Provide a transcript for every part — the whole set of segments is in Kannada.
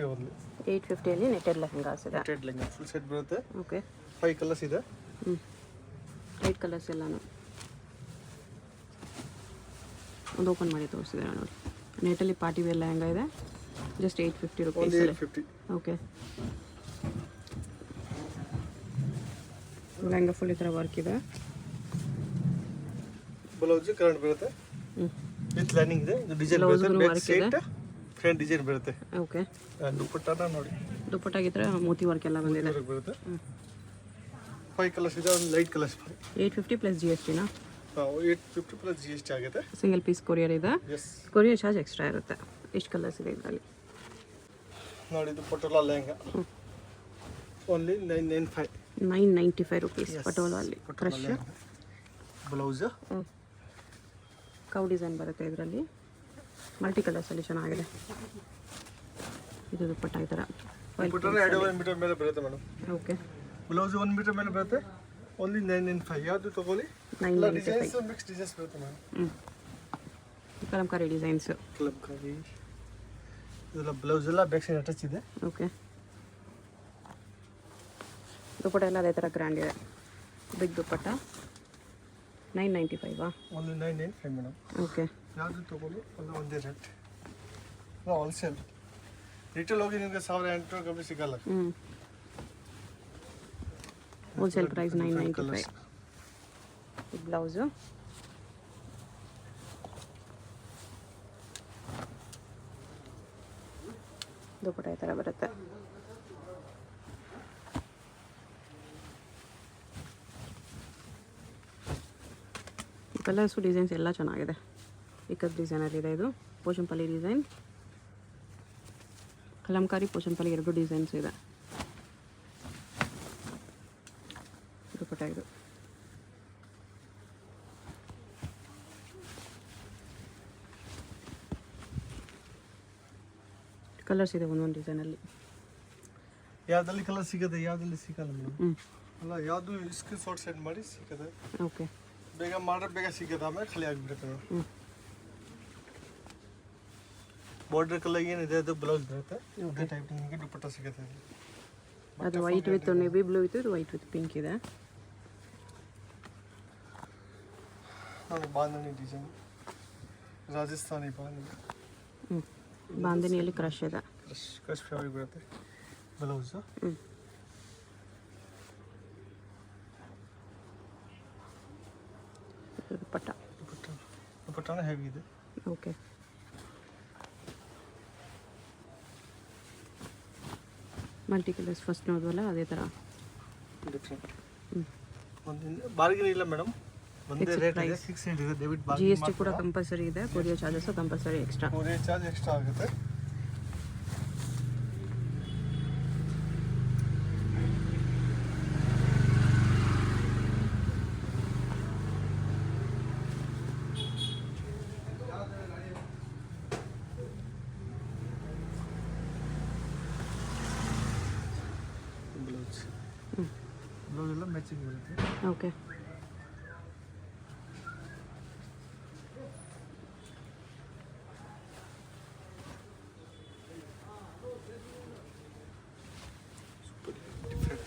850 ಓನ್ಲಿ. 850 ಅಲ್ಲಿ ನೆಟೆಡ್ ಲೆಹಂಗಾಸ್ ಇದೆ. ನೆಟೆಡ್ ಲೆಹಂಗಾ ಫುಲ್ ಸೆಟ್ ಬರುತ್ತೆ. ಓಕೆ 5 ಕಲರ್ಸ್ ಇದೆ. ಲೈಟ್ ಕಲರ್ಸ್ ಎಲ್ಲಾನು ಒಂದು ಓಪನ್ ಮಾಡಿ ತೋರಿಸಿದ್ದಾರೆ ನೋಡಿ. ನೆಟಲ್ಲಿ ಪಾರ್ಟಿ ವೇರ್ ಲೆಹಂಗಾ ಇದೆ. Just 850 rupees. 850. Okay lehenga full ಈ ಥರ ವರ್ಕ್ ಇದೆ. ಬ್ಲೌಸ್ ಕರೆಂಟ್ ಬರುತ್ತೆ. ವಿತ್ ಲೈನಿಂಗ್ ಇದೆ. ಇದು ಡಿಸೈನ್ ಬರುತ್ತೆ. ಬ್ಯಾಕ್ ಸೈಡ್ ಫ್ರಂಟ್ ಡಿಸೈನ್ ಬರುತ್ತೆ. ಓಕೆ ದುಪ್ಪಟ್ಟಾನ ನೋಡಿ. ದುಪ್ಪಟ್ಟಾಗಿ ಈ ಥರ ಮೋತಿ ವರ್ಕ್ ಎಲ್ಲ ಬಂದಿದೆ. ಬರುತ್ತೆ. 5 ಕಲರ್ಸ್ ಇದೆ. ಒಂದು ಲೈಟ್ ಕಲರ್ಸ್ 850 ಪ್ಲಸ್ GST ನಾ? 850 ಪ್ಲಸ್ GST ಆಗುತ್ತೆ. ಸಿಂಗಲ್ ಪೀಸ್ ಕೊರಿಯರ್ ಇದೆ. ಕೊರಿಯರ್ ಚಾರ್ಜ್ ಎಕ್ಸ್ಟ್ರಾ ಇರುತ್ತೆ. ಎಷ್ಟು ಕಲರ್ಸ್ ಇದೆ ಇದರಲ್ಲಿ ನೋಡಿ. ಇದು ಪಟೋಲಾ ಲೆಹಂಗಾ ಓನ್ಲಿ 995 ರುಪೀಸ್. ಪಟೋಲಲ್ಲಿ ಕ್ರಶ್ ಬ್ಲೌಸ್ ಕೌ ಡಿಸೈನ್ ಬರುತ್ತೆ. ಇದರಲ್ಲಿ ಮಲ್ಟಿ ಕಲರ್ಸಲ್ಲಿ ಚೆನ್ನಾಗಿದೆ. ಇದು ದುಪ್ಪಟ್ಟ ಈ ಥರ 2 ಮೀಟರ್ ಮೇಲೆ ಬರುತ್ತೆ ಮೇಡಮ್. ಓಕೆ ಬ್ಲೌಸ್ 1 ಮೀಟರ್ ಮೇಲೆ ಬರುತ್ತೆ. ಓನ್ಲಿ 995. ಯಾವುದು ತಗೊಳ್ಳಿ. 995 ಮಿಕ್ಸ್ ಡಿಸೈನ್ಸ್ ಬರುತ್ತೆ ಮೇಡಮ್. ಕಲಂಕಾರಿ ಡಿಸೈನ್ಸ್. ಕಲಂಕಾರಿ ಇದೆಲ್ಲ ಬ್ಲೌಸ್ ಎಲ್ಲ ಬ್ಯಾಕ್ ಸೈಡ್ ಅಟ್ಯಾಚ್ ಇದೆ. ಓಕೆ ದುಪ್ಪಟ್ಟ ಎಲ್ಲ ಅದೇ ಥರ ಗ್ರ್ಯಾಂಡ್ ಇದೆ. ಬಿಗ್ ದುಪ್ಪಟ್ಟ 995 ಓನ್ಲಿ 995 ಮೇಡಮ್. ಓಕೆ ಯಾವುದು ತಗೊಳ್ಳಿ ಎಲ್ಲ ಒಂದೇ ರೇಟ್. ಹೋಲ್ಸೇಲ್ ರಿಟೇಲ್ ಹೋಗಿ ನಿಮಗೆ 1800 ಕಮ್ಮಿ ಸಿಗಲ್ಲ. Wholesale price 995. ಈ ಬ್ಲೌಸು ದುಪ್ಪಟ್ಟ ಈ ಥರ ಬರುತ್ತೆ. ಕಲರ್ಸು ಡಿಸೈನ್ಸ್ ಎಲ್ಲ ಚೆನ್ನಾಗಿದೆ. ಇಕ್ಕತ್ ಡಿಸೈನಲ್ಲಿದೆ. ಇದು ಪೋಚಂಪಲ್ಲಿ ಡಿಸೈನ್, ಕಲಂಕಾರಿ ಪೋಚಂಪಲ್ಲಿ 2 ಡಿಸೈನ್ಸ್ ಇದೆ. ದುಪ್ಪಟ್ಟ ಇದು ಕಲರ್ಸ್ ಇದೆ ಒಂದೊಂದು ಡಿಸೈನಲ್ಲಿ. ಯಾವ್ದಲ್ಲಿ ಕಲರ್ ಸಿಗುತ್ತೆ ಯಾವ್ದಲ್ಲಿ ಸಿಗಲ್ಲ ಮೇಡಮ್. ಅಲ್ಲ ಯಾವುದು ಸ್ಕ್ರೀನ್ ಶಾಟ್ ಸೆಂಡ್ ಮಾಡಿ ಸಿಗುತ್ತೆ. ಓಕೆ ಬೇಗ ಮಾಡಿದ್ರೆ ಬೇಗ ಸಿಗುತ್ತೆ. ಆಮೇಲೆ ಖಾಲಿ ಆಗಿಬಿಡುತ್ತೆ ಮೇಡಮ್. ಬಾರ್ಡರ್ ಕಲರ್ ಏನಿದೆ ಅದು ಬ್ಲೌಸ್ ಬರುತ್ತೆ. ಅದೇ ಟೈಪ್ ನಿಮಗೆ ದುಪ್ಪಟ್ಟ ಸಿಗುತ್ತೆ. ಅದು ವೈಟ್ ವಿತ್ ನೇವಿ ಬ್ಲೂ ಇತ್ತು. ಇದು ವೈಟ್ ವಿತ್ ಪಿಂಕ್ ಇದೆ. ನೋಡಿ ಬಾಂಧನಿ ಡಿಸೈನ್ ರಾಜಸ್ಥಾನಿ ಬಾಂಧನಿ. ಬಾಂಧನಿಯಲ್ಲಿ ಕ್ರಶ್ ಇದೆ. ಕ್ರಶ್ ಫ್ಯಾಬ್ರಿಕ್ ಬರುತ್ತೆ. ಬ್ಲೌಸ್ ದುಪ್ಪಟ್ಟ ದುಪ್ಪಟ್ಟನ ಹೆವಿ ಇದೆ. ಓಕೆ ಮಲ್ಟಿ ಕಲರ್ಸ್ ಫಸ್ಟ್ ನೋಡಿದ್ವಲ್ಲ ಅದೇ ಥರ ಡಿಫ್ರೆಂಟ್. ಬಾರ್ಗೇನ್ ಇಲ್ಲ ಮೇಡಮ್. ಒಂದೇ ರೇಟ್ ಇದೆ. ಫಿಕ್ಸ್ಡ್ ಇದೆ. ಡೆಬಿಟ್ ಬಾರ್ಗೇನ್ GST ಕೂಡ ಕಂಪಲ್ಸರಿ ಇದೆ. Courier charges compulsory extra. Courier charge extra ಆಗುತ್ತೆ. ಬ್ಲೌಸ್ ಎಲ್ಲ ಮ್ಯಾಚಿಂಗ್ ಬರುತ್ತೆ. ಓಕೆ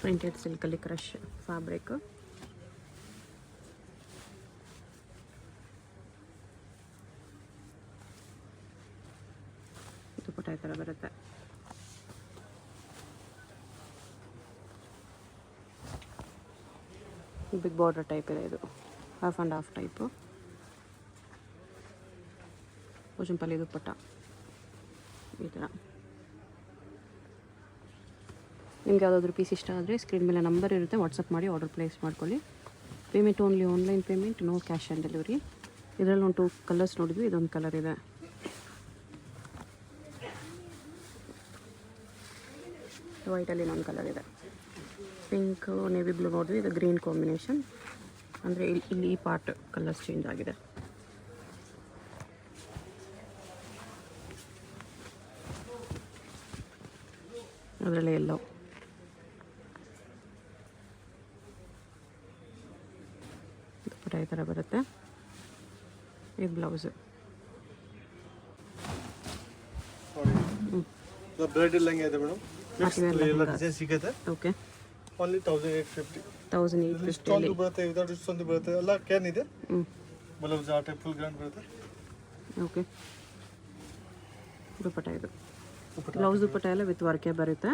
ಪ್ರಿಂಟೆಡ್ ಸಿಲ್ಕಲ್ಲಿ ಕ್ರಶ್ ಫ್ಯಾಬ್ರಿಕ್. ದುಪ್ಪಟ್ಟ ಈ ಥರ ಬರುತ್ತೆ. ಬಿಗ್ ಬಾರ್ಡರ್ ಟೈಪ್ ಇದೆ. ಇದು half and half type. Pochampally ದುಪ್ಪಟ್ಟ ಈ ಥರ. ನಿಮ್ಗೆ ಯಾವುದಾದ್ರೂ ಪೀಸ್ ಇಷ್ಟ ಆದರೆ ಸ್ಕ್ರೀನ್ ಮೇಲೆ ನಂಬರ್ ಇರುತ್ತೆ. ವಾಟ್ಸಪ್ ಮಾಡಿ ಆರ್ಡರ್ ಪ್ಲೇಸ್ ಮಾಡ್ಕೊಳ್ಳಿ. Payment only online payment, no cash on delivery. ಇದರಲ್ಲಿ ಒಂದು 2 ಕಲರ್ಸ್ ನೋಡಿದ್ವಿ. ಇದೊಂದು ಕಲರ್ ಇದೆ. ವೈಟಲ್ಲಿ ಇನ್ನೊಂದು ಕಲರ್ ಇದೆ. ಪಿಂಕ್ ನೇವಿ ಬ್ಲೂ ನೋಡಿದ್ವಿ. ಇದು ಗ್ರೀನ್ ಕಾಂಬಿನೇಷನ್. ಅಂದರೆ ಇಲ್ಲಿ ಈ ಪಾರ್ಟ್ ಕಲರ್ಸ್ ಚೇಂಜ್ ಆಗಿದೆ. ಅದರಲ್ಲೇ ಎಲ್ಲೋ ದುಪ್ಪಟ್ಟ ಈ ಥರ ಬರುತ್ತೆ. ಇದು ಬ್ಲೌಸು. ಬ್ರೈಡಲ್ ಲಂಗ ಇದೆ ಮೇಡಮ್. ಮಿಕ್ಸ್ ಎಲ್ಲ ಡಿಸೈನ್ ಸಿಗುತ್ತೆ. Okay, only 1850. 1850 ಇಷ್ಟೊಂದು ಬರುತ್ತೆ, ವಿದೌಟ್ ಇಷ್ಟೊಂದು ಬರುತ್ತೆ. ಎಲ್ಲ ಕ್ಯಾನ್ ಇದೆ. ಬಲೂನ್ಸ್ ಆ ಟೈಪ್ ಫುಲ್ ಗ್ರ್ಯಾಂಡ್ ಬರುತ್ತೆ. ಓಕೆ, ದುಪ್ಪಟ್ಟ ಇದು. ಬ್ಲೌಸ್ ದುಪ್ಪಟ್ಟ ಎಲ್ಲ ವಿತ್ ವರ್ಕೆ ಬರುತ್ತೆ.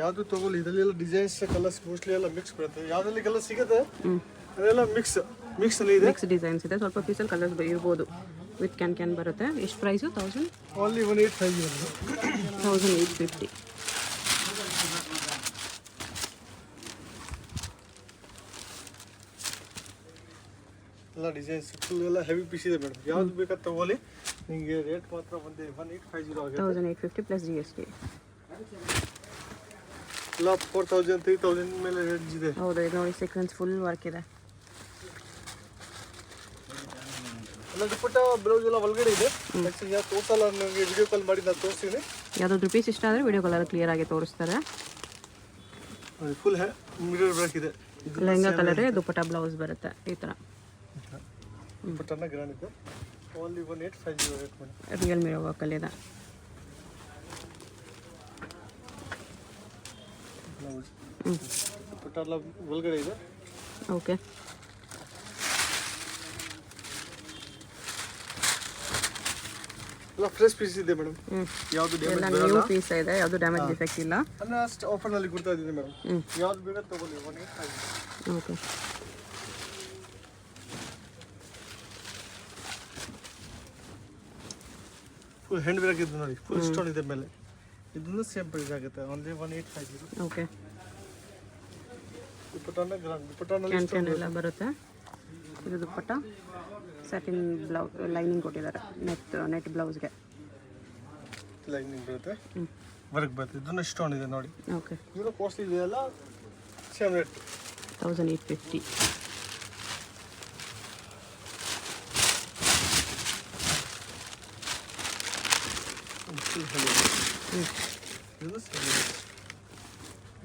ಯಾವುದು ತಗೊಳ್ಳಿ ಇದರಲ್ಲೆಲ್ಲ ಡಿಸೈನ್ಸ್ ಕಲರ್ಸ್ ಮೋಸ್ಟ್ಲಿ ಎಲ್ಲ ಮಿಕ್ಸ್ ಬರುತ್ತೆ. ಯಾವುದ್ರಲ್ಲಿ ಕಲರ್ ಸಿಗುತ್ತೆ ಅದೆಲ್ಲ ಮಿಕ್ಸ್ ಅಲ್ಲಿ ಇದೆ. ಮಿಕ್ಸ್ ಡಿಸೈನ್ಸ್ ಇದೆ. ಸ್ವಲ್ಪ ಪೀಸಲ್ಲಿ ಕಲರ್ಸ್ ಇರ್ಬೋದು. ವಿತ್ ಕ್ಯಾನ್ ಬರುತ್ತೆ. ಎಷ್ಟು ಪ್ರೈಸು? 1000 ಓನ್ಲಿ 1850. 1850. ಎಲ್ಲ ಡಿಸೈನ್ಸ್ ಫುಲ್ ಎಲ್ಲ ಹೆವಿ ಪೀಸ್ ಇದೆ ಮೇಡಮ್. ಯಾವ್ದು ಬೇಕಾದ್ರೆ ತಗೊಳ್ಳಿ. ನಿಮಗೆ ರೇಟ್ ಮಾತ್ರ ಒಂದೇ 1850 ಆಗುತ್ತೆ. 1850 ಪ್ಲಸ್ GST. ಎಲ್ಲ 4000 3000 ಮೇಲೆ ರೇಂಜ್ ಇದೆ. ಹೌದು, ಇದು ನೋಡಿ ಸೀಕ್ವೆನ್ಸ್ ಫುಲ್ ವರ್ಕ್ ಇದೆ. ಎಲ್ಲ ದುಪ್ಪಟ್ಟ ಬ್ಲೌಸ್ ಎಲ್ಲ ಒಳಗಡೆ ಇದೆ. ಯಾಕೆ ತೋರಿಸಲ್ಲ, ನನಗೆ ವಿಡಿಯೋ ಕಾಲ್ ಮಾಡಿ ನಾನು ತೋರಿಸ್ತೀನಿ. ಯಾವುದಾದ್ರು ಪೀಸ್ ಇಷ್ಟ ಆದರೆ ವಿಡಿಯೋ ಕಾಲಲ್ಲಿ ಕ್ಲಿಯರ್ ಆಗಿ ತೋರಿಸ್ತಾರೆ. ಫುಲ್ ಮಿರರ್ ವರ್ಕ್ ಇದೆ. ಲೆಹಂಗಾ ಕಲರೇ ದುಪ್ಪಟ್ಟ ಬ್ಲೌಸ್ ಬರುತ್ತೆ ಈ ಥರ. ದುಪ್ಪಟ್ಟನ ಗ್ರ್ಯಾಂಡ್ ಇದೆ. Only 1850 rate madam. Real mirror ವರ್ಕಲ್ಲಿ ಇದೆ. ದುಪ್ಪಟ್ಟ ಎಲ್ಲ ಒಳಗಡೆ ಇದೆ. ಓಕೆ, ಎಲ್ಲ ಫ್ರೆಶ್ ಪೀಸ್ ಇದೆ ಮೇಡಮ್. ಯಾವುದು ಎಲ್ಲ ಡ್ಯಾಮೇಜ್ ನ್ಯೂ ಪೀಸ್ ಇದೆ. ಯಾವುದು ಡ್ಯಾಮೇಜ್ ಡಿಫೆಕ್ಟ್ ಇಲ್ಲ. ಅಲ್ಲ ಅಷ್ಟು ಆಫರ್ನಲ್ಲಿ ಕೊಡ್ತಾ ಇದ್ದೀನಿ ಮೇಡಮ್. ಯಾವ್ದು ಬೇಕಾದ್ರೆ ತಗೊಳ್ಳಿ 1850. ಓಕೆ, ಫುಲ್ ಹ್ಯಾಂಡ್ ಬ್ಯಾಗ್ ಇದೆ ನೋಡಿ. ಫುಲ್ ಸ್ಟೋನ್ ಇದೆ ಮೇಲೆ. ಇದನ್ನು ಸೇಮ್ ಪ್ರೈಸ್ ಆಗುತ್ತೆ. ಓನ್ಲಿ 1850. ಓಕೆ, ದುಪ್ಪಟ್ಟನ ಗ್ರ್ಯಾಂಡ್ ದುಪ್ಪಟ್ಟನಲ್ಲಿ ಕ್ಯಾನ್ ಎಲ್ಲ ಬರುತ್ತೆ. ಇದು ದುಪ್ಪಟ್ಟ ಸ್ಯಾಟಿನ್ ಬ್ಲೌಸ್ ಲೈನಿಂಗ್ ಕೊಟ್ಟಿದ್ದಾರೆ. ನೆಟ್ ಬ್ಲೌಸ್ಗೆ ಲೈನಿಂಗ್ ಬರುತ್ತೆ, ವರ್ಕ್ ಬರುತ್ತೆ. ಇದನ್ನು ಸ್ಟೋನ್ ಇದೆ ನೋಡಿ. ಓಕೆ, ಇದು ಕಾಸ್ಟ್ಲಿ ಇದೆ. ಎಲ್ಲ ಸೇಮ್ ರೇಟ್ 1850. ಇದು ಸೇಮ್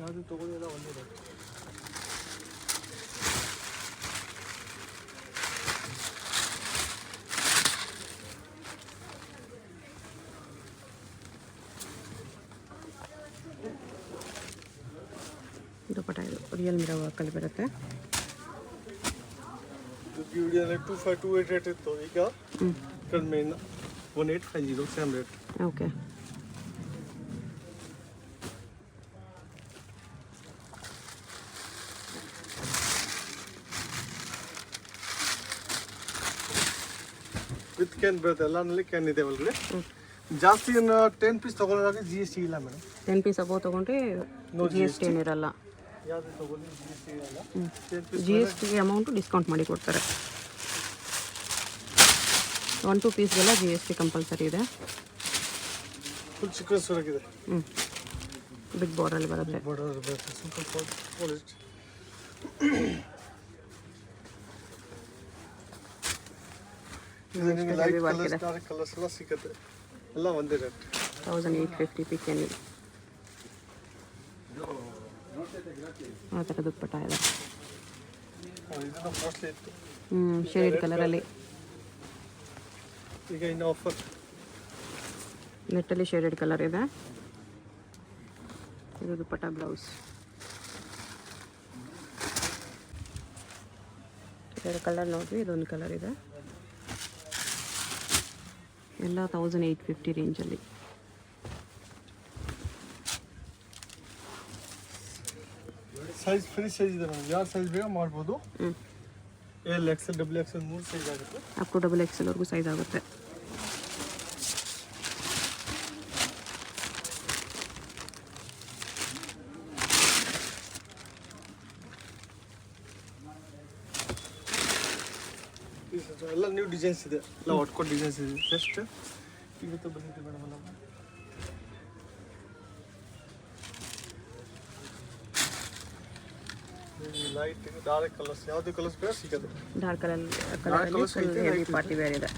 ಯಾವುದು ತಗೊಳ್ಳಿಲ್ಲ ಒಂದೇ ರೇಟ್. ದುಪ್ಪಟ್ಟ ಇದು ರಿಯಲ್ ಮಿರರ್ ವರ್ಕಲ್ಲಿ ಬರುತ್ತೆ. ವಿಡಿಯೋನಲ್ಲಿ 2528 ರೇಟ್ ಇತ್ತು. ಈಗ ಕಡಿಮೆ 1850 same rate. Okay, with can ಬರುತ್ತೆ. ಎಲ್ಲನಲ್ಲಿ ಕ್ಯಾನ್ ಇದೆ ಒಳಗಡೆ. ಜಾಸ್ತಿ 10 ಪೀಸ್ ತಗೊಳ್ಳೋದಾಗ GST ಇಲ್ಲ ಮೇಡಮ್. 10 ಪೀಸ್ ಅಬೋ ತೊಗೊಂಡ್ರೆ GST ಏನಿರಲ್ಲ. ಯಾವುದು ತಗೊಳ್ಳಿ GST ಇರಲ್ಲ. GST ಅಮೌಂಟು ಡಿಸ್ಕೌಂಟ್ ಮಾಡಿ ಕೊಡ್ತಾರೆ. 1-2 ಪೀಸ್ಗೆಲ್ಲ GST ಕಂಪಲ್ಸರಿ ಇದೆ. ಫುಲ್ ಚಿಕನ್ ಸೊರಗಿದೆ. ಬಿಗ್ ಬಾರ್ಡರಲ್ಲಿ ಬರುತ್ತೆ. ಬಾರ್ಡರ್ ಬರುತ್ತೆ. Simple polish. ಇದು ನಿಮಗೆ ಲೈಟ್ ಕಲರ್ಸ್ ಡಾರ್ಕ್ ಕಲರ್ಸ್ ಎಲ್ಲ ಸಿಗುತ್ತೆ. ಎಲ್ಲ ಒಂದೇ ರೇಟ್. 1850 ಪಿಕೆನಿ. ಆ ಥರ ದುಪ್ಪಟ್ಟ ಇದೆ. ಇದನ್ನು ಕಾಸ್ಟ್ಲಿ ಇತ್ತು. ಶೇಡ್ ಕಲರಲ್ಲಿ. ಈಗ ಇನ್ನು ಆಫರ್. ನೆಟ್ಟಲ್ಲಿ ಶೇಡೆಡ್ ಕಲರ್ ಇದೆ. ಇದು ದುಪ್ಪಟ್ಟ ಬ್ಲೌಸ್. ಎರಡು ಕಲರ್ ನೋಡಿರಿ. ಇದೊಂದು ಕಲರ್ ಇದೆ. ಎಲ್ಲ 1850 ರೇಂಜಲ್ಲಿ. ಸೈಜ್ ಫ್ರೀ ಸೈಜ್ ಇದೆ ಮೇಡಮ್. ಯಾವ ಸೈಜ್ ಬೇಗ ಮಾಡ್ಬೋದು. L XL double XL 3 size ಆಗುತ್ತೆ. ಅಪ್ ಟು ಡಬಲ್ XL ವರೆಗೂ ಸೈಜ್ ಆಗುತ್ತೆ. ಎಲ್ಲ ನ್ಯೂ ಡಿಸೈನ್ಸ್ ಇದೆ. ಎಲ್ಲ ಒಟ್ಕೊಟ್ಟು ಡಿಸೈನ್ಸ್ ಇದೆ. ಜಸ್ಟ್ ಇವತ್ತು ಬಂದಿದೆ ಮೇಡಮ್. ಎಲ್ಲ ಲೈಟ್ ಡಾರ್ಕ್ ಕಲರ್ಸ್ ಯಾವ್ದು ಕಲರ್ಸ್ ಬೇರೆ ಸಿಗುತ್ತೆ. ಡಾರ್ಕ್ ಕಲರಲ್ಲಿ ಫುಲ್ ಹೆವಿ ಪಾರ್ಟಿ ವೇರ್ ಇದೆ.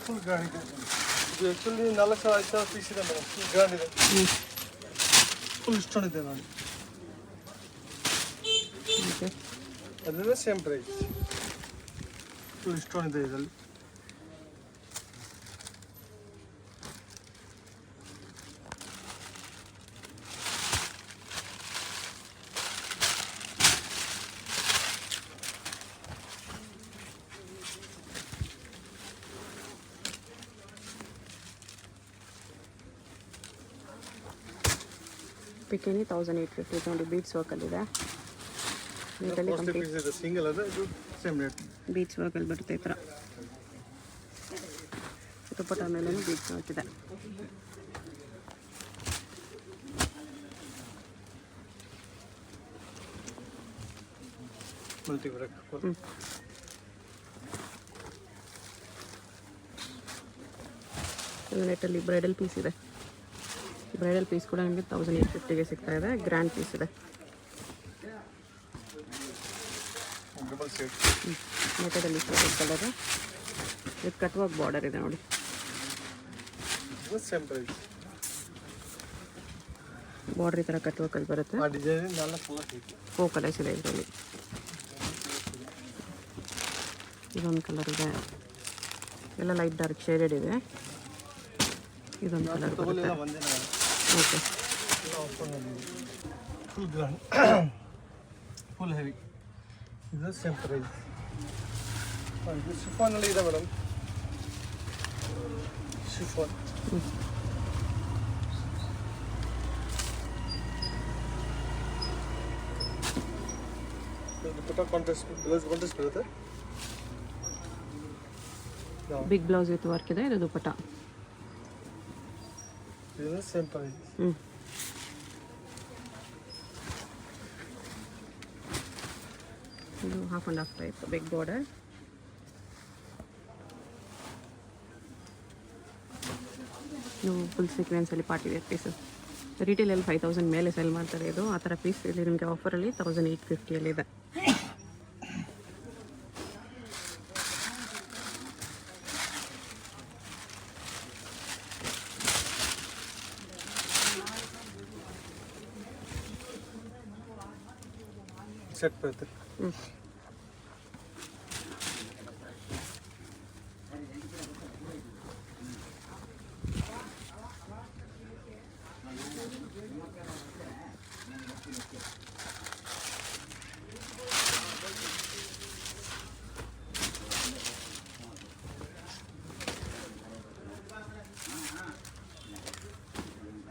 ಫುಲ್ ಗ್ರ್ಯಾಂಡ್ ಇದೆ. ಇದು ಆ್ಯಕ್ಚುಲಿ 4,000-5,000 ಪೀಸ್ ಇದೆ ಮೇಡಮ್. ಫುಲ್ ಗ್ರ್ಯಾಂಡ್ ಇದೆ, ಫುಲ್ ಸ್ಟೋನ್ ಇದೆ ನೋಡಿ. ಓಕೆ ಅದರಿಂದ ಸೇಮ್ ಪ್ರೈಸ್, ಫುಲ್ ಸ್ಟೋನ್ ಇದೆ ಇದರಲ್ಲಿ. ಪಿಕೆನಿ 1850 ನೋಡಿ, ಬೀಡ್ಸ್ ವರ್ಕಲ್ಲಿದೆ. ನೀಟಲ್ಲಿ ಕಂಪ್ಲೀಟ್ ಇದೆ ಸಿಂಗಲ್ ಅದ, ಇದು ಸೇಮ್ ರೇಟ್. ಬೀಡ್ಸ್ ವರ್ಕಲ್ಲಿ ಬರುತ್ತೆ ಈ ಥರ. ದುಪ್ಪಟ್ಟ ಮೇಲೇನು ಬೀಡ್ಸ್ ವರ್ಕ್ ಇದೆ. Multi break. ನೆಟ್ಟಲ್ಲಿ ಬ್ರೈಡಲ್ ಪೀಸ್ ಇದೆ. ಬ್ರೈಡಲ್ ಪೀಸ್ ಕೂಡ ನಿಮಗೆ 1850ಗೆ ಸಿಗ್ತಾ ಇದೆ. ಗ್ರ್ಯಾಂಡ್ ಪೀಸ್ ಇದೆ. ಡಬಲ್ ಸೆಟ್ ನೆಟ್ಟದಲ್ಲಿ colour with cut work border ಇದೆ ನೋಡಿ. Same price. ಬಾರ್ಡರ್ ಈ ಥರ ಕಟ್ ವರ್ಕಲ್ಲಿ ಬರುತ್ತೆ. ಆ ಡಿಸೈನ್ 4 ಕಲರ್ ಇದೆ. 4 ಕಲರ್ಸ್ ಇದೆ ಇದರಲ್ಲಿ. ಇದೊಂದು ಕಲರ್ ಇದೆ, ಎಲ್ಲ ಲೈಟ್ ಡಾರ್ಕ್ ಶೇಡೆಡ್ ಇದೆ. ಇದೊಂದು ಕಲರ್ ಬರುತ್ತೆ. Okay full grand, full heavy. ಇದು ಸೇಮ್ ಪ್ರೈಸ್. ಇದು ಶಿಫಾನಲ್ಲಿ ಇದೆ madam, chiffon. Dupatta contrast, blouse contrast ಬರುತ್ತೆ. ಬಿಗ್ ಬ್ಲೌಸ್ ವಿತ್ ವರ್ಕ್ ಇದೆ. ಇದು ದುಪ್ಪಟ್ಟ. ಇದು ಸೇಮ್ ಪ್ರೈಸ್. ಇದು half and half type big border. ಇದು ಫುಲ್ ಸೀಕ್ವೆನ್ಸಲ್ಲಿ ಪಾರ್ಟಿ ವೇರ್ ಪೀಸು. ರಿಟೇಲಲ್ಲಿ 5,000 ಮೇಲೆ ಸೆಲ್ ಮಾಡ್ತಾರೆ. ಇದು ಆ ಥರ ಪೀಸ್ ಇಲ್ಲಿ ನಿಮಗೆ ಆಫರಲ್ಲಿ 1850 ಇದೆ. ಸೆಟ್ ಬರುತ್ತೆ.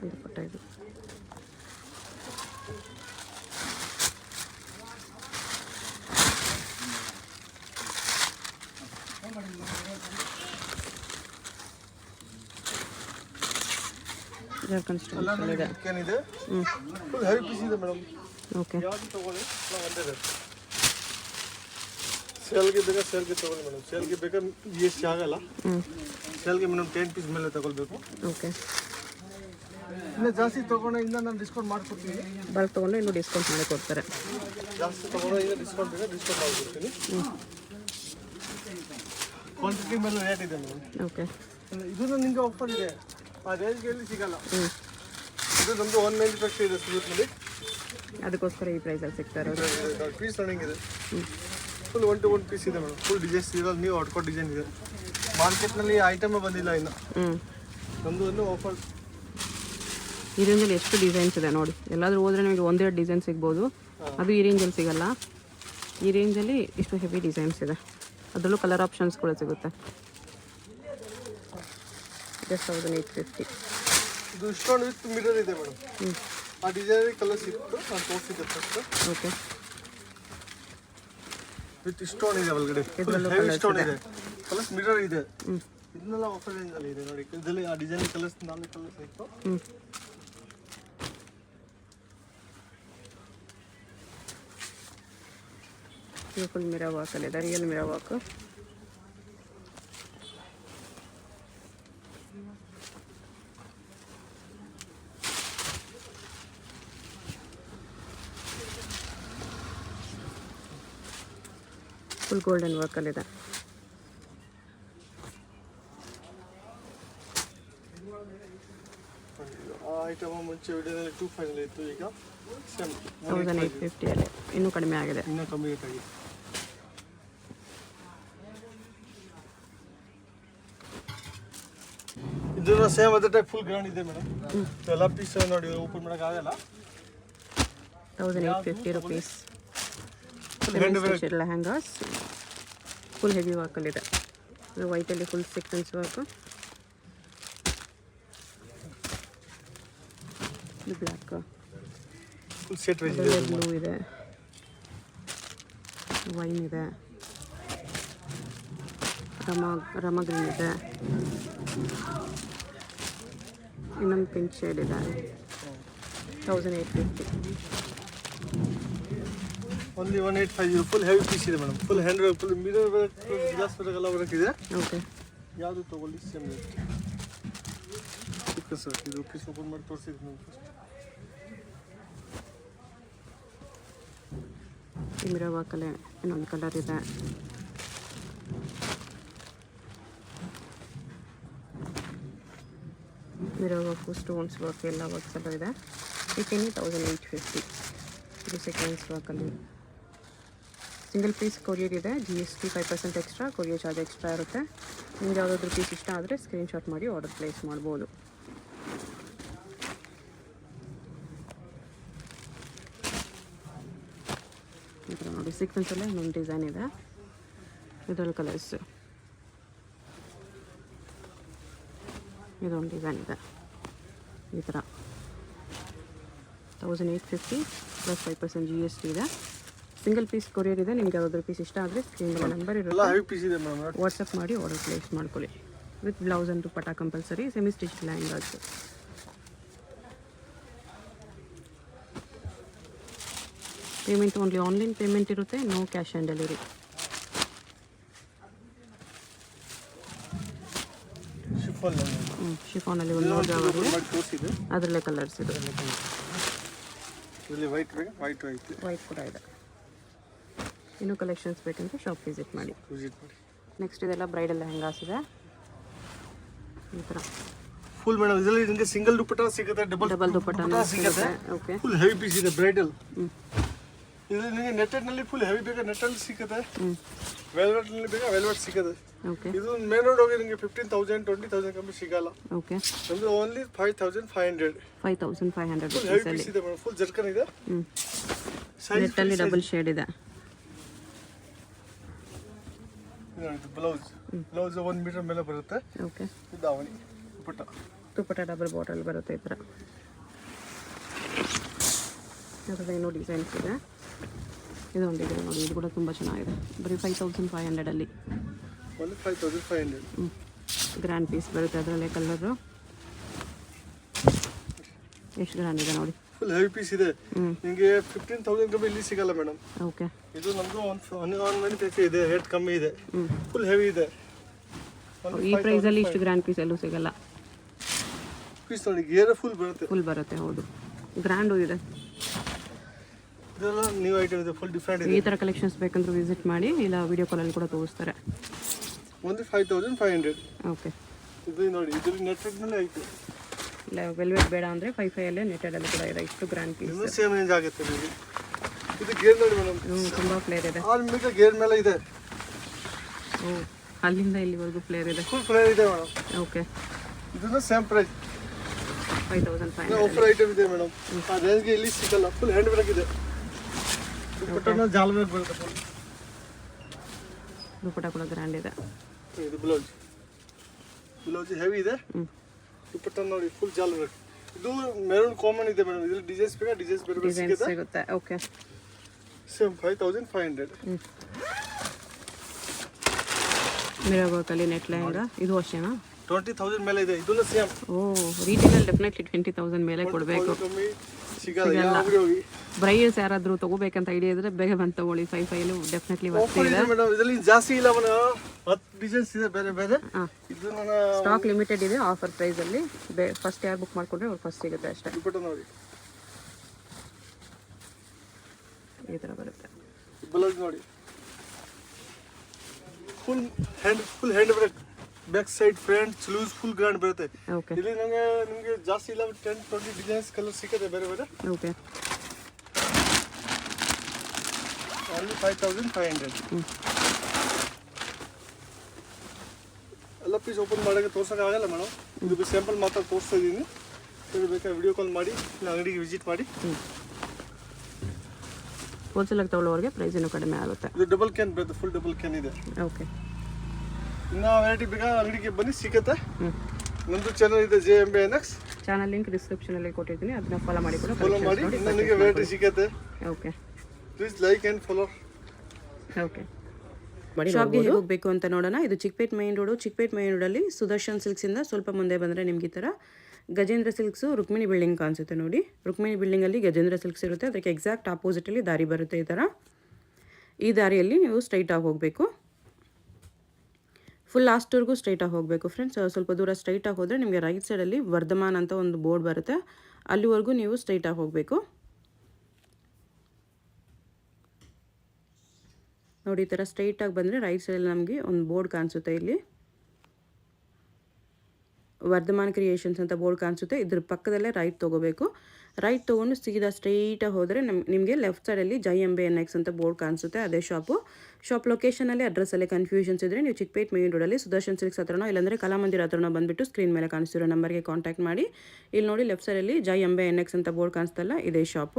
ದುಪ್ಪಟ್ಟ ಇದು. ಏನಿದೆ ಫುಲ್ ಹೆವಿ ಪೀಸ್ ಇದೆ ಮೇಡಮ್. ಓಕೆ ಯಾವ್ದು ತಗೊಳ್ಳಿ, ನಾವು ಒಂದೇ ರೇಟ್. ಸೇಲ್ಗೆ ಬೇಕಾ ಸೇಲ್ಗೆ ತಗೊಳ್ಳಿ ಮೇಡಮ್. ಸೇಲ್ಗೆ ಬೇಕಾ GST ಆಗಲ್ಲ. ಸೇಲ್ಗೆ ಮಿನಿಮಮ್ 10 ಪೀಸ್ ಮೇಲೆ ತಗೊಳ್ಬೇಕು. ಓಕೆ ಇನ್ನು ಜಾಸ್ತಿ ತೊಗೊಂಡಿಂದ ನಾನು ಡಿಸ್ಕೌಂಟ್ ಮಾಡಿಕೊಡ್ತೀನಿ. ಬಲ್ಕ್ ತೊಗೊಂಡು ಇನ್ನೂ ಡಿಸ್ಕೌಂಟ್ ಮಾಡಿ ಕೊಡ್ತಾರೆ. ಜಾಸ್ತಿ ತೊಗೊಂಡಿಂದ ಡಿಸ್ಕೌಂಟ್ ಬೇಕಾ ಡಿಸ್ಕೌಂಟ್ ಮಾಡಿಕೊಡ್ತೀನಿ. ಕ್ವಾಂಟಿಟಿ ಮೇಲೆ ರೇಟ್ ಇದೆ ಮೇಡಮ್. ಓಕೆ ಇದು ನಿಮಗೆ ಆಫರ್ ಇದೆ, ಆ ರೇಂಜ್ಗೆ ಎಲ್ಲಿ ಸಿಗಲ್ಲ. ಇದು ನಮ್ಮದು 195 ಇದೆ ಸೂರತ್ನಲ್ಲಿ. ಅದಕ್ಕೋಸ್ಕರ ಈ ಪ್ರೈಸಲ್ಲಿ ಸಿಗ್ತಾ ಇರೋದು. ಪೀಸ್ ರನ್ನಿಂಗ್ ಇದೆ, ಫುಲ್ 1 to 1 ಪೀಸ್ ಇದೆ ಮೇಡಮ್. ಫುಲ್ ಡಿಸೈನ್ಸ್ ಇರೋದು, ನೀವು ಆಡ್ಕೋ ಡಿಸೈನ್ ಇದೆ. ಮಾರ್ಕೆಟ್ನಲ್ಲಿ ಐಟಮೇ ಬಂದಿಲ್ಲ ಇನ್ನು. ನಮ್ಮದು ಒಂದು ಆಫರ್. ಈ ರೇಂಜಲ್ಲಿ ಎಷ್ಟು ಡಿಸೈನ್ಸ್ ಇದೆ ನೋಡಿ. ಎಲ್ಲಾದರೂ ಹೋದರೆ ನಿಮಗೆ 1-2 ಡಿಸೈನ್ ಸಿಗ್ಬೋದು. ಅದು ಈ ರೇಂಜಲ್ಲಿ ಸಿಗಲ್ಲ. ಈ ರೇಂಜಲ್ಲಿ ಇಷ್ಟು ಹೆವಿ ಡಿಸೈನ್ಸ್ ಇದೆ. ಅದರಲ್ಲೂ ಕಲರ್ ಆಪ್ಷನ್ಸ್ ಕೂಡ ಸಿಗುತ್ತೆ. ಜಸ್ಟ್ 1850. ಇದು ಸ್ಟೋನ್ ವಿತ್ ಮಿರರ್ ಇದೆ ಮೇಡಮ್. ಆ ಡಿಸೈನ್ ಕಲರ್ ಸಿಕ್ತು, ನಾನು ತೋರಿಸಿದ್ದೆ ಫಸ್ಟ್. ಓಕೆ ವಿತ್ ಸ್ಟೋನ್ ಇದೆ ಒಳಗಡೆ, ಹೆವಿ ಸ್ಟೋನ್ ಇದೆ, ಪ್ಲಸ್ ಮಿರರ್ ಇದೆ. ಇದನ್ನೆಲ್ಲ ಆಫರ್ ರೇಂಜಲ್ಲಿ ಇದೆ ನೋಡಿ. ಇದರಲ್ಲಿ ಆ ಡಿಸೈನ್ ಕಲರ್ಸ್ 4 ಕಲರ್ಸ್ ಇತ್ತು. ಇದು ಫುಲ್ ಮಿರರ್ ವರ್ಕಲ್ಲಿದೆ, real mirror work. Full golden ವರ್ಕಲ್ಲಿದೆ. ಐಟಮ್ ಮುಂಚೆ ವಿಡಿಯೋದಲ್ಲಿ 2500 ಇತ್ತು, ಈಗ ಸೇಮ್ 1850 ಇನ್ನೂ ಕಡಿಮೆ ಆಗಿದೆ. ಇನ್ನೂ ಕಮ್ಮಿ ರೇಟ್ ಆಗಿದೆ. ಇದು ಸೇಮ್ ಅದೇ ಟೈಪ್ ಫುಲ್ ಗ್ರ್ಯಾಂಡ್ ಇದೆ ಮೇಡಮ್. ಎಲ್ಲ ಪೀಸ್ ನೋಡಿ ಓಪನ್ ಮಾಡಕ್ ಆಗಲ್ಲ. 1850 rupees. ಲೆಹಂಗಾಸ್ ಫುಲ್ ಹೆವಿ ವರ್ಕಲ್ಲಿದೆ. ಇದು ವೈಟಲ್ಲಿ ಫುಲ್ ಸೀಕ್ವೆನ್ಸ್ ವರ್ಕು, ಇದು ಬ್ಲ್ಯಾಕ್, ಫುಲ್ ಸೆಟ್ ರೇಂಜ್ ಇದೆ. ಬ್ಲೂ ಇದೆ, ವೈನ್ ಇದೆ, ರಮ ಗ್ರೀನ್ ಇದೆ, ಇನ್ನೊಂದು ಪಿಂಕ್ ಶೇಡ್ ಇದೆ. 1850. ಓನ್ಲಿ 1850. ಫುಲ್ ಹೆವಿ ಪೀಸ್ ಇದೆ madam. Full hand work, full mirror work, glass work ಎಲ್ಲ ವರ್ಕ್ ಇದೆ. ಓಕೆ, ಯಾವುದು ತಗೊಳ್ಳಿ ಸೇಮ್ ರೇಟ್. ಸರ್ ಇದು ಪೀಸ್ ಓಪನ್ ಮಾಡಿ ತೋರಿಸಿದ್ವಿ ನಾವು ಫಸ್ಟ್. ಈ ಮಿರರ್ ವರ್ಕಲ್ಲೇ ಇನ್ನೊಂದು ಕಲರ್ ಇದೆ. ಮಿರರ್ ವರ್ಕು, ಸ್ಟೋನ್ಸ್ ವರ್ಕ್ ಎಲ್ಲ ವರ್ಕ್ಸ್ ಎಲ್ಲ ಇದೆ. ಇದಕ್ಕೆ 1850. ಇದು ಸೀಕ್ವೆನ್ಸ್ ವರ್ಕಲ್ಲಿ ಸಿಂಗಲ್ ಪೀಸ್ ಕೊರಿಯರ್ ಇದೆ. GST 5% extra, courier charge extra ಇರುತ್ತೆ. ನಿಮ್ಗೆ ಯಾವುದಾದ್ರೂ ಪೀಸ್ ಇಷ್ಟ ಆದರೆ ಸ್ಕ್ರೀನ್ಶಾಟ್ ಮಾಡಿ ಆರ್ಡರ್ ಪ್ಲೇಸ್ ಮಾಡ್ಬೋದು. ಈ ಥರ ನೋಡಿ ಸೀಕ್ವೆನ್ಸಲ್ಲೇ ಇನ್ನೊಂದು ಡಿಸೈನ್ ಇದೆ. ಇದರಲ್ಲಿ ಕಲರ್ಸ್, ಇದೊಂದು ಡಿಸೈನ್ ಇದೆ ಈ ಥರ. 1850 ಪ್ಲಸ್ 5% GST ಇದೆ. ಸಿಂಗಲ್ ಪೀಸ್ ಕೊರಿಯರ್ ಇದೆ. ನಿಮ್ಗೆ ಯಾವುದಾದ್ರೂ ಪೀಸ್ ಇಷ್ಟ ಆದರೆ ಸ್ಕ್ರೀನ್ ಮೇಲೆ ನಂಬರ್ ಇರುತ್ತೆ, ವಾಟ್ಸಪ್ ಮಾಡಿ ಆರ್ಡರ್ ಪ್ಲೇಸ್ ಮಾಡ್ಕೊಳ್ಳಿ. With blouse and dupatta compulsory. Semi stitch lehengas. Payment only online payment ಇರುತ್ತೆ, ನೋ ಕ್ಯಾಶ್ ಆನ್ ಡೆಲಿವರಿ. ಶಿಫಾನಲ್ಲಿ ಒಂದು ಇದೆ, ಅದರಲ್ಲೇ ಕಲರ್ಸ್ ಇದೆ. ವೈಟ್ ಕೂಡ ಇದೆ. ಇನ್ನೂ ಕಲೆಕ್ಷನ್ಸ್ ಬೇಕಂದ್ರೆ ಶಾಪ್ ವಿಸಿಟ್ ಮಾಡಿ. ನೆಕ್ಸ್ಟ್ ಇದೆಲ್ಲ ಬ್ರೈಡಲ್ ಲೆಹಂಗಾಸ್ ಇದೆ ಈ ಥರ. ಫುಲ್ ಮೇಡಮ್ ಇದರಲ್ಲಿ ನಿಮಗೆ ಸಿಂಗಲ್ ದುಪ್ಪಟ್ಟ ಸಿಗುತ್ತೆ, ಡಬಲ್ ದುಪ್ಪಟ್ಟ ಸಿಗುತ್ತೆ. ಓಕೆ, ಫುಲ್ ಹೆವಿ ಪೀಸ್ ಇದೆ ಬ್ರೈಡಲ್. ಇದರಲ್ಲಿ ನಿಮಗೆ ನೆಟ್ಟೆಡ್ ನಲ್ಲಿ ಫುಲ್ ಹೆವಿ ಬೇಕಾ ನೆಟ್ಟಲ್ಲಿ ಸಿಗುತ್ತೆ, ವೆಲ್ವೆಟ್ ನಲ್ಲಿ ಬೇಕಾ ವೆಲ್ವೆಟ್ ಸಿಗುತ್ತೆ. ಓಕೆ, ಇದು ಮೇನ್ ರೋಡ್ ಹೋಗಿ ನಿಮಗೆ 15,000 20,000 ಕಮ್ಮಿ ಸಿಗಲ್ಲ. ಓಕೆ, ನಮ್ದು ಓನ್ಲಿ 5,500. 5,500 ಫುಲ್ ಹೆವಿ ಪೀಸ್ ಇದೆ ಮೇಡಮ್. ಫುಲ್ ಜರ್ಕನ್ ಇದೆ. ನೆಟ್ಟಲ್ಲಿ ಡಬಲ್ ಶೇಡ್ ಇದೆ. ಬ್ಲೌಸ್ 1 ಮೀಟರ್ ಮೇಲೆ ಬರುತ್ತೆ. ಓಕೆ, ದಾವಣಿ ದುಪ್ಪಟ್ಟ ಡಬಲ್ ಬಾಟಲ್ ಬರುತ್ತೆ ಈ ಥರ. ಅದರಲ್ಲಿ ಏನೋ ಡಿಸೈನ್ಸ್ ಇದೆ. ಇದೊಂದು ಇದೆ ನೋಡಿ, ಇದು ಕೂಡ ತುಂಬ ಚೆನ್ನಾಗಿದೆ. ಬರೀ 5,500 ಅಲ್ಲಿ 5,500. ಗ್ರ್ಯಾಂಡ್ ಪೀಸ್ ಬರುತ್ತೆ. ಅದರಲ್ಲೇ ಕಲರು ಎಷ್ಟು ಗ್ರ್ಯಾಂಡ್ ಇದೆ ನೋಡಿ. ಫುಲ್ ಹೆವಿ ಪೀಸ್ ಇದೆ. ನಿಮಗೆ 15,000 ಕಮ್ಮಿ ಇಲ್ಲಿ ಸಿಗಲ್ಲ ಮೇಡಮ್. ಓಕೆ, ಇದು ನಮ್ದು ಒಂದು ಇದೆ, ರೇಟ್ ಕಮ್ಮಿ ಇದೆ. ಫುಲ್ ಹೆವಿ ಇದೆ. ಈ ಪ್ರೈಸಲ್ಲಿ ಇಷ್ಟು ಗ್ರ್ಯಾಂಡ್ ಪೀಸ್ ಎಲ್ಲೂ ಸಿಗಲ್ಲ. ಪೀಸ್ ನೋಡಿ ಗೇರ್ ಫುಲ್ ಬರುತ್ತೆ. ಹೌದು, ಗ್ರ್ಯಾಂಡು ಇದೆ. ಇದೆಲ್ಲ ನ್ಯೂ ಐಟಮ್ ಇದೆ, ಫುಲ್ ಡಿಫರೆಂಟ್ ಇದೆ. ಈ ಥರ ಕಲೆಕ್ಷನ್ಸ್ ಬೇಕಂದ್ರೆ ವಿಸಿಟ್ ಮಾಡಿ, ಇಲ್ಲ ವಿಡಿಯೋ ಕಾಲಲ್ಲಿ ಕೂಡ ತೋರಿಸ್ತಾರೆ. ಒಂದು 5,500. ಓಕೆ, ಇದು ನೋಡಿ ಇದ್ರ ನೆಟ್ಟೆಡ್ನಲ್ಲೇ ಐತೆ. ಇಲ್ಲ ವೆಲ್ವೆಟ್ ಬೇಡ ಅಂದರೆ 5,500 ನೆಟ್ಟೆಡಲ್ಲಿ ಕೂಡ ಇದೆ. ಇಷ್ಟು ಗ್ರ್ಯಾಂಡ್ ಪೀಸ್. ಇನ್ನೂ ಸೇಮ್ ರೇಂಜ್ ಆಗುತ್ತೆ ನಿಮಗೆ. ಇದು ಗೇರ್ ನೋಡಿ ಮೇಡಮ್, ತುಂಬ ಫ್ಲೇರ್ ಇದೆ. 6 ಮೀಟರ್ ಗೇರ್ ಮೇಲೆ ಇದೆ. ಓ, ಅಲ್ಲಿಂದ ಇಲ್ಲಿವರೆಗೂ ಫ್ಲೇರ್ ಇದೆ. ಫುಲ್ ಫ್ಲೇರ್ ಇದೆ ಮೇಡಮ್. ಓಕೆ, ಇದನ್ನು ಸೇಮ್ ಪ್ರೈಸ್ 5,500. ಆಫರ್ ಐಟಮ್ ಇದೆ ಮೇಡಮ್. ಆ ರೇಂಜ್ಗೆ ಇಲ್ಲಿ ಸಿಗಲ್ಲ. ಫುಲ್ ಹ್ಯಾಂಡ್ ವರ್ಕ್ ಇದೆ. ದುಪ್ಪಟ್ಟನ ಜಾಲ್ ವರ್ಕ್ ಬರುತ್ತೆ. ದುಪ್ಪಟ್ಟ ಕೂಡ ಗ್ರ್ಯಾಂಡ್ ಇದೆ. ಇದು ಬ್ಲೌಸ್ ಹೆವಿ ಇದೆ. ದುಪ್ಪಟ್ಟ ನೋಡಿ ಫುಲ್ ಜಾಲ್ ವರ್ಕ್. ಇದು ಮೆರೂನ್ ಕಾಮನ್ ಇದೆ ಮೇಡಮ್. ಇದರಲ್ಲಿ ಡಿಸೈನ್ಸ್ ಬೇಕಾ ಡಿಸೈನ್ಸ್ ಬೇರೆ ಸಿಗುತ್ತೆ. Okay, same 5,500. ಮಿರರ್ ವರ್ಕಲ್ಲಿ ನೆಟ್ ಲೆಹಂಗಾ. ಇದು ಅಷ್ಟೇನಾ? 20,000 ಮೇಲೆ ಇದೆ. ಇದನ್ನ ಸೇಮ್. ಓ, ರೀಟೇಲಲ್ಲಿ ಡೆಫಿನೆಟ್ಲಿ 20,000 ಮೇಲೆ ಕೊಡಬೇಕು. ಸಿಗಲ್ಲ. ಬ್ರೈಡ್ಸ್ ಯಾರಾದರೂ ತಗೋಬೇಕಂತ ಐಡಿಯಾ ಇದ್ರೆ ಬೇಗ ಬಂದು ತಗೊಳ್ಳಿ. 5,500 ಡೆಫಿನೆಟ್ಲಿ ವರ್ತ್ ಇದೆ ಮೇಡಮ್. ಇದರಲ್ಲಿ ಜಾಸ್ತಿ ಇಲ್ಲ ಮೇಡಮ್, 10 ಡಿಸೈನ್ಸ್ ಇದೆ ಬೇರೆ ಬೇರೆ. ಇದು ನನ್ನ ಸ್ಟಾಕ್ ಲಿಮಿಟೆಡ್ ಇದೆ. ಆಫರ್ ಪ್ರೈಸಲ್ಲಿ ಫಸ್ಟ್ ಯಾರು ಬುಕ್ ಮಾಡ್ಕೊಂಡ್ರೆ ಅವ್ರು ಫಸ್ಟ್ ಸಿಗುತ್ತೆ ಅಷ್ಟೇ. ದುಪ್ಪಟ್ಟ ನೋಡಿ ಈ ಥರ ಬರುತ್ತೆ. ಬ್ಲೌಸ್ ನೋಡಿ full hand work. Back side front loose full grand ಬರುತ್ತೆ. ಓಕೆ ಇಲ್ಲಿ ನಿಮಗೆ ಜಾಸ್ತಿ ಇಲ್ಲ 10-20 ಡಿಸೈನ್ಸ್ ಕಲರ್ ಸಿಗುತ್ತೆ ಬೇರೆ ಬೇರೆ. Okay only 5500. ಎಲ್ಲ ಪೀಸ್ ಓಪನ್ ಮಾಡೋಕ್ಕೆ ತೋರ್ಸೋಕ್ಕಾಗಲ್ಲ ಮೇಡಮ್, ಇದು ಸ್ಯಾಂಪಲ್ ಮಾತ್ರ ತೋರಿಸ್ತಾ ಇದ್ದೀನಿ. ಬೇಕಾದ್ರೆ ವಿಡಿಯೋ ಕಾಲ್ ಮಾಡಿ ಇಲ್ಲ ಅಂಗಡಿಗೆ ವಿಸಿಟ್ ಮಾಡಿ. ಹೋಲ್ಸೇಲಾಗಿ ತೊಗೊಳ್ಳೋರಿಗೆ ಪ್ರೈಸ್ ಇನ್ನೂ ಕಡಿಮೆ ಆಗುತ್ತೆ. ಇದು ಡಬಲ್ ಕ್ಯಾನ್ ಬರುತ್ತೆ, ಫುಲ್ ಡಬಲ್ ಕ್ಯಾನ್ ಇದೆ. ಓಕೆ ಇನ್ನೂ ವೆರೈಟಿ ಬೇಕಾ ಅಂಗಡಿಗೆ ಬನ್ನಿ ಸಿಗುತ್ತೆ. ನಮ್ಮದು ಚಾನಲ್ ಇದೆ JMBNX, ಚಾನಲ್ ಲಿಂಕ್ ಡಿಸ್ಕ್ರಿಪ್ಷನಲ್ಲಿ ಕೊಟ್ಟಿದ್ದೀನಿ, ಅದನ್ನ ಫಾಲೋ ಮಾಡಿ ಕೂಡ ಫಾಲೋ ಮಾಡಿ. ನನಗೆ ವೆರೈಟಿ ಸಿಗುತ್ತೆ. Okay please like and follow. Okay ಶಾಪ್ಗೆ ಹೇಗೆ ಹೋಗಬೇಕು ಅಂತ ನೋಡೋಣ. ಇದು Chickpet main road. Chickpet main ರೋಡಲ್ಲಿ ಸುದರ್ಶನ್ ಸಿಲ್ಕ್ಸಿಂದ ಸ್ವಲ್ಪ ಮುಂದೆ ಬಂದರೆ ನಿಮ್ಗೆ ಈ ಥರ ಗಜೇಂದ್ರ ಸಿಲ್ಕ್ಸು ರುಕ್ಮಿಣಿ ಬಿಲ್ಡಿಂಗ್ ಕಾಣಿಸುತ್ತೆ ನೋಡಿ. ರುಕ್ಮಿಣಿ ಬಿಲ್ಡಿಂಗಲ್ಲಿ ಗಜೇಂದ್ರ ಸಿಲ್ಕ್ಸ್ ಇರುತ್ತೆ, ಅದಕ್ಕೆ ಎಕ್ಸಾಕ್ಟ್ ಆಪೋಸಿಟಲ್ಲಿ ದಾರಿ ಬರುತ್ತೆ. ಈ ಥರ ಈ ದಾರಿಯಲ್ಲಿ ನೀವು ಸ್ಟ್ರೈಟಾಗಿ ಹೋಗಬೇಕು. ಫುಲ್ ಲಾಸ್ಟ್ವರೆಗೂ ಸ್ಟ್ರೈಟಾಗಿ ಹೋಗಬೇಕು ಫ್ರೆಂಡ್ಸ್. ಸ್ವಲ್ಪ ದೂರ ಸ್ಟ್ರೈಟಾಗಿ ಹೋದರೆ ನಿಮಗೆ ರೈಟ್ ಸೈಡಲ್ಲಿ ವರ್ಧಮಾನ್ ಅಂತ ಒಂದು ಬೋರ್ಡ್ ಬರುತ್ತೆ, ಅಲ್ಲಿವರೆಗೂ ನೀವು ಸ್ಟ್ರೈಟಾಗಿ ಹೋಗಬೇಕು ನೋಡಿ. ಈ ಥರ ಸ್ಟ್ರೈಟಾಗಿ ಬಂದರೆ ರೈಟ್ ಸೈಡಲ್ಲಿ ನಮಗೆ ಒಂದು ಬೋರ್ಡ್ ಕಾಣಿಸುತ್ತೆ, ಇಲ್ಲಿ ವರ್ಧಮಾನ್ ಕ್ರಿಯೇಷನ್ಸ್ ಅಂತ ಬೋರ್ಡ್ ಕಾಣಿಸುತ್ತೆ. ಇದ್ರ ಪಕ್ಕದಲ್ಲೇ ರೈಟ್ ತೊಗೋಬೇಕು. ರೈಟ್ ತೊಗೊಂಡು ಸೀದಾ ಸ್ಟ್ರೈಟಾಗಿ ಹೋದರೆ ನಿಮಗೆ ಲೆಫ್ಟ್ ಸೈಡಲ್ಲಿ JMBNX ಅಂತ ಬೋರ್ಡ್ ಕಾಣಿಸುತ್ತೆ, ಅದೇ ಶಾಪ್ ಲೊಕೇಶನಲ್ಲಿ ಅಡ್ರೆಸ್ಸಲ್ಲಿ ಕನ್ಫ್ಯೂಷನ್ಸ್ ಇದ್ದರೆ ನೀವು ಚಿಕ್ಕಪೇಟ್ ಮೇನ್ ರೋಡಲ್ಲಿ ಸುದರ್ಶನ್ ಸಿಲ್ಕ್ಸ್ ಹತ್ರನೋ ಇಲ್ಲಾಂದರೆ ಕಲಾಮಂದಿರ ಹತ್ರನೋ ಬಂದುಬಿಟ್ಟು ಸ್ಕ್ರೀನ್ ಮೇಲೆ ಕಾಣಿಸ್ತಿರೋ ನಂಬರ್ಗೆ ಕಾಂಟ್ಯಾಕ್ಟ್ ಮಾಡಿ. ಇಲ್ಲಿ ನೋಡಿ ಲೆಫ್ಟ್ ಸೈಡಲ್ಲಿ JMBNX ಅಂತ ಬೋರ್ಡ್ ಕಾಣಿಸ್ತಲ್ಲ, ಇದೇ ಶಾಪು.